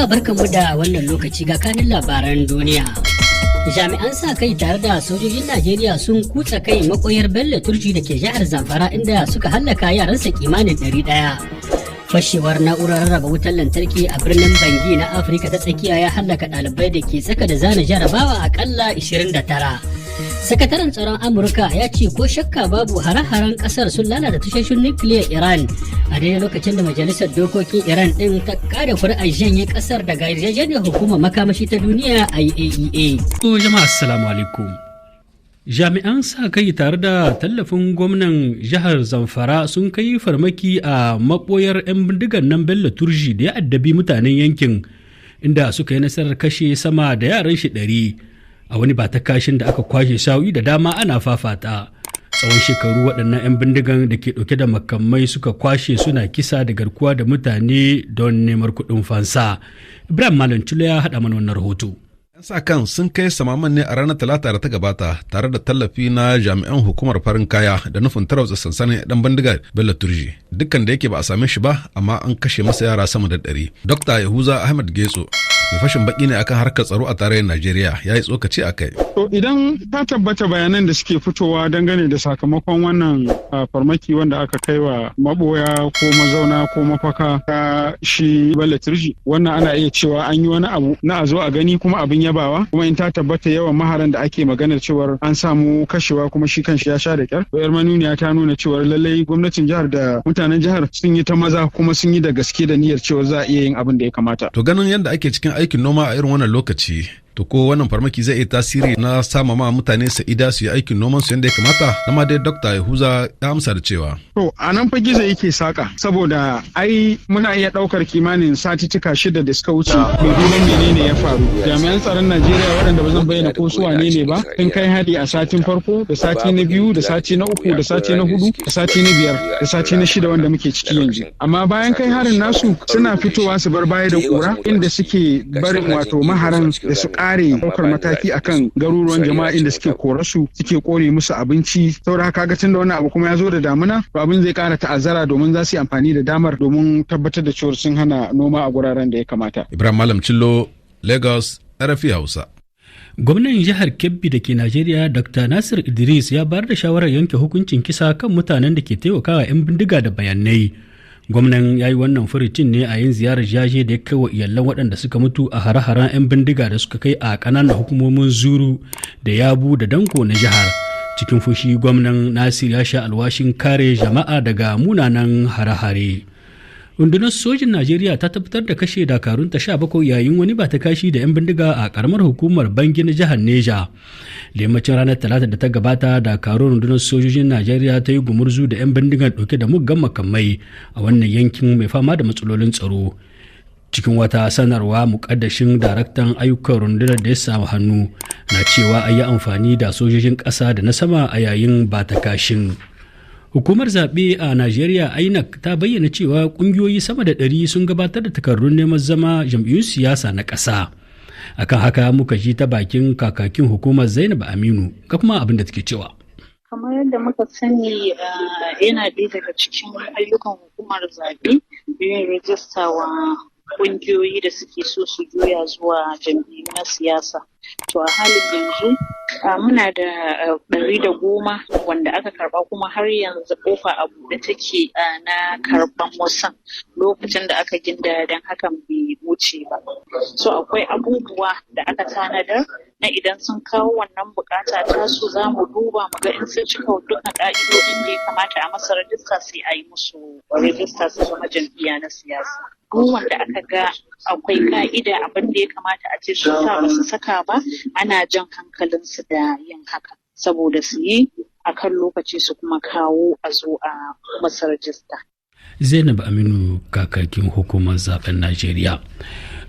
Barkanmu da wannan lokaci ga kanin labaran duniya. Jami'an sa kai tare da sojojin Najeriya sun kutsa kai makoyar Bello Turji da ke jihar Zamfara inda suka hallaka yaransa kimanin 100. Fashewar na'urar rarraba wutar lantarki a birnin Bangi na Afirka ta tsakiya ya hallaka ɗalibai da ke tsaka da zana jarabawa akalla 29. Sakataren tsaron Amurka ya ce ko shakka babu hare-haren kasar sun lalata tashoshin nukiliyar Iran a daidai lokacin da majalisar dokokin Iran din ta kada kuri'ar janye kasar daga yarjejeniyar hukumar makamashi ta duniya IAEA. To jama'a assalamu alaikum. Jami'an sa kai tare da tallafin gwamnan jihar Zamfara sun kai farmaki a maboyar 'yan bindigar nan Bello Turji da ya addabi mutanen yankin inda suka yi nasarar kashe sama da yaran shi 100. A wani ba ta kashin da aka kwashe sa'o'i da dama ana fafata tsawon shekaru waɗannan 'yan bindigan da ke ɗauke da makamai suka kwashe suna kisa da garkuwa da mutane don neman kuɗin fansa. Ibrahim Malam Tulo ya haɗa mana wannan rahoto. 'Yan sa kan sun kai samaman ne a ranar talata da ta gabata tare da tallafi na jami'an hukumar farin kaya da nufin tarwatsa sansanin ɗan bindiga Bello Turji. Dukkan da yake ba a same shi ba amma an kashe masa yara sama da 100. Dr. Yahuza Ahmed Getso mai fashin baki ne akan harkar tsaro a tarayyar Najeriya ya yi tsokaci a kai. To idan ta tabbata bayanan da suke fitowa dangane da sakamakon wannan farmaki wanda aka kai wa maboya ko mazauna ko mafaka ta shi Bello Turji, wannan ana iya cewa an yi wani abu na a zo a gani kuma abin yabawa, kuma in ta tabbata yawan maharan da ake maganar cewar an samu kashewa kuma shi kanshi ya sha da kyar. To yar manuniya ta nuna cewar lallai gwamnatin jihar da mutanen jihar sun yi ta maza kuma sun yi da gaske da niyyar cewa za a iya yin abin da ya kamata. To ganin yadda ake cikin aikin noma a irin wannan lokaci, to ko wannan farmaki zai iya tasiri na sama ma mutane sa'ida su yi aikin noman su yadda ya kamata? Na ma dai Dr. Yahuza ya amsa da cewa. To a nan fa gizo yake saka, saboda ai muna iya ɗaukar kimanin satittika 6 da suka wuce mai duban menene ya faru. Jami'an tsaron Najeriya waɗanda ba zan bayyana ko su wane ne ba, sun kai hari a satin farko da sati na biyu da sati na uku da sati na hudu da sati na biyar da sati na 6 wanda muke ciki yanzu. Amma bayan kai harin nasu suna fitowa su bar baya da kura inda suke barin wato maharan da su kare daukar mataki akan garuruwan jama'a inda suke korasu suke kore musu abinci. Saboda kaga tunda wannan abu kuma ya zo da damuna, to abin zai kara ta'azzara domin za su yi amfani da damar domin tabbatar da cewa sun hana noma a guraren da ya kamata. Ibrahim Malam Cillo, Lagos, RFI Hausa. Gwamnan jihar Kebbi da ke Najeriya Dr. Nasir Idris ya bayar da shawarar yanke hukuncin kisa kan mutanen da ke taimakawa 'yan bindiga da bayanai. Gwamnan ya yi wannan furucin ne a yin ziyarar jaje da ya kai wa iyalan waɗanda suka mutu a hare-haren 'yan bindiga da suka kai a ƙananan hukumomin Zuru da Yabu da Danko na jihar. Cikin fushi gwamnan Nasir ya sha alwashin kare jama'a daga munanan hare-hare. Rundunar sojin Najeriya ta tabbatar da kashe dakarunta 17 yayin wani ba ta kashi da 'yan bindiga a karamar hukumar Bangi na jihar Neja. Yammacin ranar Talata da ta gabata, dakarun rundunar sojojin Najeriya ta yi gumurzu da 'yan bindigan ɗauke da muggan makamai a wannan yankin mai fama da matsalolin tsaro. Cikin wata sanarwa, mukaddashin daraktan ayyukan rundunar da ya samu hannu na cewa a yi amfani da sojojin ƙasa da na sama a yayin ba ta kashin. Hukumar zaɓe a Najeriya INEC ta bayyana cewa ƙungiyoyi sama da 100 sun gabatar da takardun neman zama jam'iyyun siyasa na ƙasa. Akan haka muka ji ta bakin kakakin hukumar Zainab Aminu ga kuma abin da take cewa. Kamar yadda muka sani yana ɗaya daga cikin ayyukan hukumar zaɓe yin rijista wa ƙungiyoyi da suke so su juya zuwa jam'iyyu na siyasa. To a halin yanzu muna da 110 wanda aka karba, kuma har yanzu kofa a buɗe take na karban wasan lokacin da aka ginda don hakan bai wuce ba. So akwai abubuwa da aka tanadar na idan sun kawo wannan bukata ta su za mu duba mu ga in sun cika dukkan ka'idodin da ya kamata a masa rajista sai a yi musu rajista su zama jam'iyya na siyasa. Duk wanda aka ga akwai ka'ida abin da ya kamata a ce sun sa ba su saka ba, ana jan hankalinsu da yin haka saboda su yi a kan lokaci su kuma kawo a zo a masa rajista. Zainab Aminu, kakakin hukumar zaben Najeriya.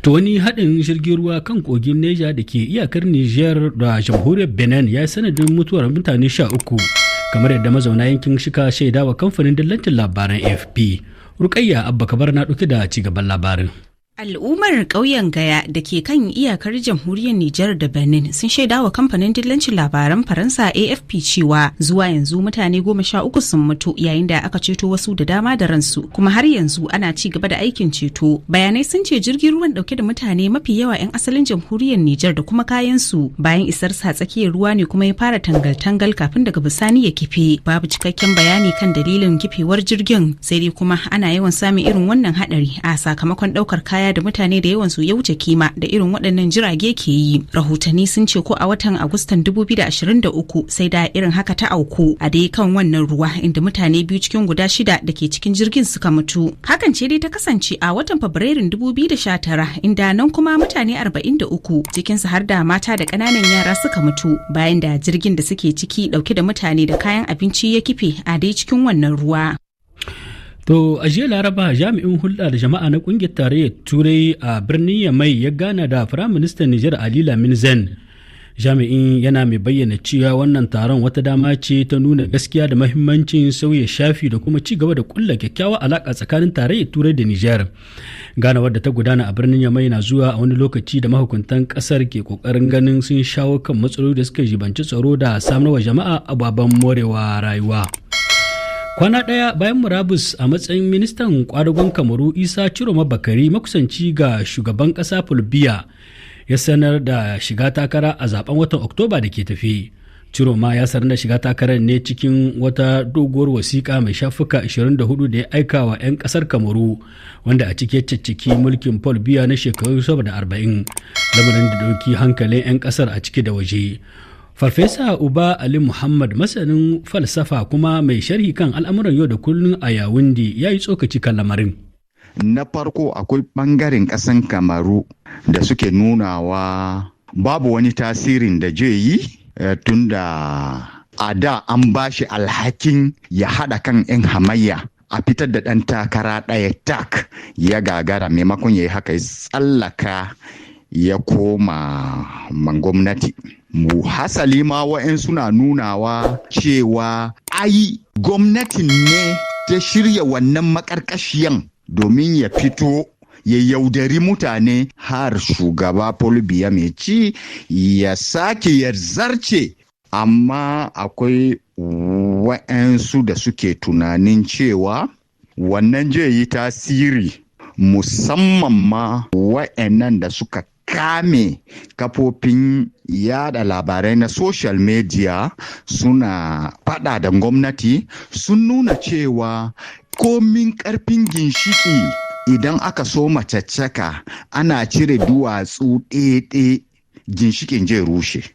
To wani haɗin jirgin ruwa kan kogin Neja da ke iyakar Nijar da jamhuriyar Benin ya yi sanadin mutuwar mutane 13, kamar yadda mazauna yankin shika shaidawa kamfanin dillancin labaran AFP. Rukayya Abba Kabar na ɗauke da cigaban labarin. Al'ummar ƙauyen Gaya da ke kan iyakar jamhuriyar Nijar da Benin sun shaida wa kamfanin dillancin labaran Faransa AFP cewa zuwa yanzu mutane 13 sun mutu yayin da aka ceto wasu da dama da ransu, kuma har yanzu ana ci gaba da aikin ceto. Bayanai sun ce jirgin ruwan dauke da mutane mafi yawa 'yan asalin jamhuriyar Nijar da kuma kayan su bayan isar sa tsakiyar ruwa ne kuma ya fara tangal-tangal kafin daga bisani ya kife. Babu cikakken bayani kan dalilin kifewar jirgin, sai dai kuma ana yawan samun irin wannan hadari a sakamakon daukar kaya da mutane da yawan su ya wuce kima da irin waɗannan jirage ke yi. Rahotanni sun ce ko a watan Agustan 2023 sai da irin haka ta auku a dai kan wannan ruwa, inda mutane 2 cikin guda 6 da ke cikin jirgin suka mutu. Hakan ce dai ta kasance a watan Fabrairun 2019, inda nan kuma mutane 43 cikin su har da mata da ƙananan yara suka mutu bayan da jirgin da suke ciki dauke da mutane da kayan abinci ya kife a dai cikin wannan ruwa. To a jiya Laraba jami'in hulɗa da jama'a na ƙungiyar tarayyar Turai a birnin Yamai ya gana da Firaministan Nijar Ali Lamin Zen. Jami'in yana mai bayyana cewa wannan taron wata dama ce ta nuna gaskiya da mahimmancin sauya shafi da kuma ci gaba da ƙulla kyakkyawar alaƙa tsakanin tarayyar Turai da Nijar. Ganawar da ta gudana a birnin Yamai na zuwa a wani lokaci da mahukuntan ƙasar ke ƙoƙarin ganin sun shawo kan matsaloli da suka jibanci tsaro da samarwa jama'a ababen morewa rayuwa. Kwana ɗaya bayan murabus a matsayin ministan kwadagon Kamaru Isa Ciroma Bakari, makusanci ga shugaban ƙasa Paul Biya, ya sanar da shiga takara a zaben watan Oktoba da ke tafi. Ciroma ya sanar da shiga takarar ne cikin wata doguwar wasiƙa mai shafuka 24 da ya aika wa 'yan ƙasar Kamaru, wanda a ciki ya cicciki mulkin Paul Biya na shekaru sama da 40, lamarin da ɗauki hankalin 'yan ƙasar a ciki da waje. Farfesa Uba Ali Muhammad, masanin falsafa kuma mai sharhi kan al'amuran yau da kullum a Yawundi, ya yi tsokaci kan lamarin. Na farko akwai ɓangaren ƙasan Kamaru da suke nunawa babu wani tasirin da je yi tunda a da an ba shi alhakin ya haɗa kan 'yan hamayya a fitar da ɗan takara ɗaya tak, ya gagara. Maimakon ya yi haka ya tsallaka ya koma man gwamnati. Hasali ma wa'in suna nunawa cewa ai gwamnatin ne ta shirya wannan makarkashiyan domin ya fito ya yaudari mutane har shugaba Paul Biya mai ci ya sake ya zarce. Amma akwai wa'ansu da suke tunanin cewa wannan zai yi tasiri, musamman ma wa'annan da suka kame kafofin yada labarai na social media suna fada da gwamnati, sun nuna cewa komin karfin ginshiki idan aka so macaccaka ana cire duwatsu ɗaiɗe ginshikin zai rushe.